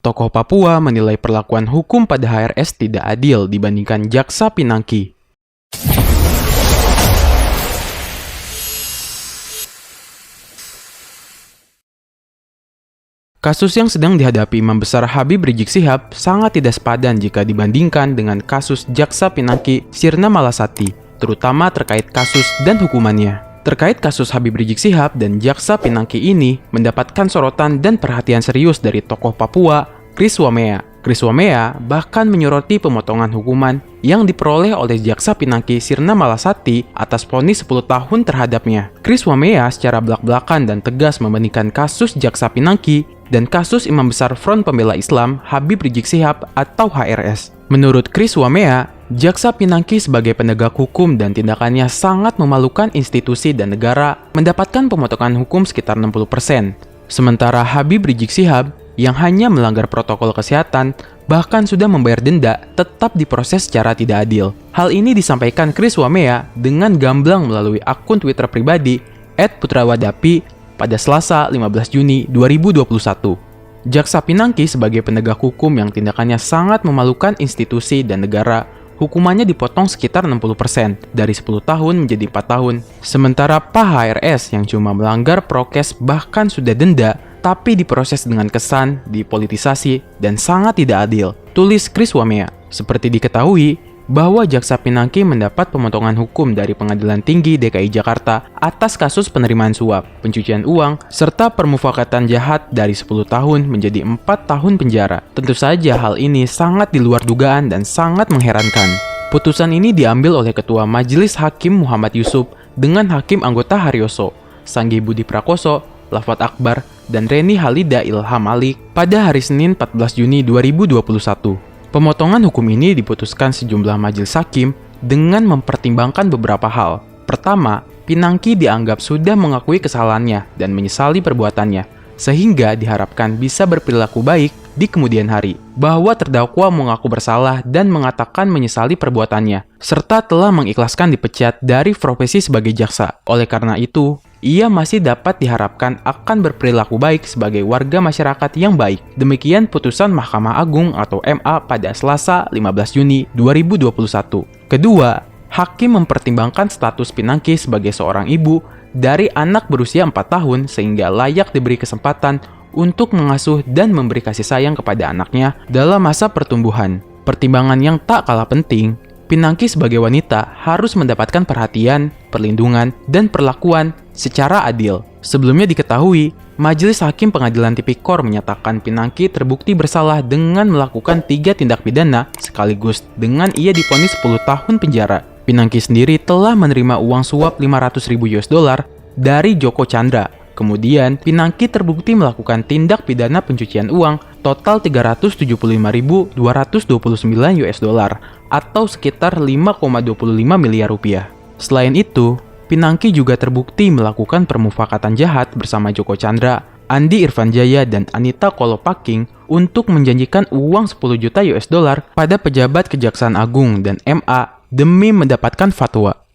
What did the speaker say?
tokoh Papua menilai perlakuan hukum pada HRS tidak adil dibandingkan Jaksa Pinangki. Kasus yang sedang dihadapi Imam Besar Habib Rizik Syihab sangat tidak sepadan jika dibandingkan dengan kasus Jaksa Pinangki Sirna Malasati, terutama terkait kasus dan hukumannya. Terkait kasus Habib Rizik Syihab dan Jaksa Pinangki ini mendapatkan sorotan dan perhatian serius dari tokoh Papua, Chris Wamea. Chris Wamea bahkan menyoroti pemotongan hukuman yang diperoleh oleh Jaksa Pinangki Sirna Malasati atas vonis 10 tahun terhadapnya. Chris Wamea secara belak-belakan dan tegas membandingkan kasus Jaksa Pinangki dan kasus Imam Besar Front Pembela Islam Habib Rizik Syihab atau HRS. Menurut Chris Wamea, Jaksa Pinangki sebagai penegak hukum dan tindakannya sangat memalukan institusi dan negara mendapatkan pemotongan hukum sekitar 60%. Sementara Habib Rizik Syihab yang hanya melanggar protokol kesehatan bahkan sudah membayar denda tetap diproses secara tidak adil. Hal ini disampaikan Chris Wamea dengan gamblang melalui akun Twitter pribadi @putrawadapi pada Selasa 15 Juni 2021. Jaksa Pinangki sebagai penegak hukum yang tindakannya sangat memalukan institusi dan negara, hukumannya dipotong sekitar 60% dari 10 tahun menjadi 4 tahun. Sementara Pak HRS yang cuma melanggar prokes bahkan sudah denda, tapi diproses dengan kesan, dipolitisasi, dan sangat tidak adil. Tulis Chris Wamea. Seperti diketahui, bahwa Jaksa Pinangki mendapat pemotongan hukum dari Pengadilan Tinggi DKI Jakarta atas kasus penerimaan suap, pencucian uang, serta permufakatan jahat dari 10 tahun menjadi 4 tahun penjara. Tentu saja hal ini sangat di luar dugaan dan sangat mengherankan. Putusan ini diambil oleh Ketua Majelis Hakim Muhammad Yusuf dengan Hakim anggota Haryoso, Sanggi Budi Prakoso, Lafat Akbar, dan Reni Halida Ilham Malik pada hari Senin 14 Juni 2021. Pemotongan hukum ini diputuskan sejumlah majelis hakim dengan mempertimbangkan beberapa hal. Pertama, Pinangki dianggap sudah mengakui kesalahannya dan menyesali perbuatannya, sehingga diharapkan bisa berperilaku baik di kemudian hari. Bahwa terdakwa mengaku bersalah dan mengatakan menyesali perbuatannya, serta telah mengikhlaskan dipecat dari profesi sebagai jaksa. Oleh karena itu, ia masih dapat diharapkan akan berperilaku baik sebagai warga masyarakat yang baik. Demikian putusan Mahkamah Agung atau MA pada Selasa 15 Juni 2021. Kedua, hakim mempertimbangkan status Pinangki sebagai seorang ibu dari anak berusia 4 tahun sehingga layak diberi kesempatan untuk mengasuh dan memberi kasih sayang kepada anaknya dalam masa pertumbuhan. Pertimbangan yang tak kalah penting, Pinangki sebagai wanita harus mendapatkan perhatian, perlindungan, dan perlakuan secara adil. Sebelumnya diketahui, Majelis Hakim Pengadilan Tipikor menyatakan Pinangki terbukti bersalah dengan melakukan 3 tindak pidana sekaligus dengan ia divonis 10 tahun penjara. Pinangki sendiri telah menerima uang suap $500.000 dari Joko Chandra. Kemudian, Pinangki terbukti melakukan tindak pidana pencucian uang total $375.229 atau sekitar 5,25 miliar rupiah. Selain itu, Pinangki juga terbukti melakukan permufakatan jahat bersama Joko Chandra, Andi Irfanjaya, dan Anita Kolopaking untuk menjanjikan uang $10 juta pada pejabat Kejaksaan Agung dan MA demi mendapatkan fatwa.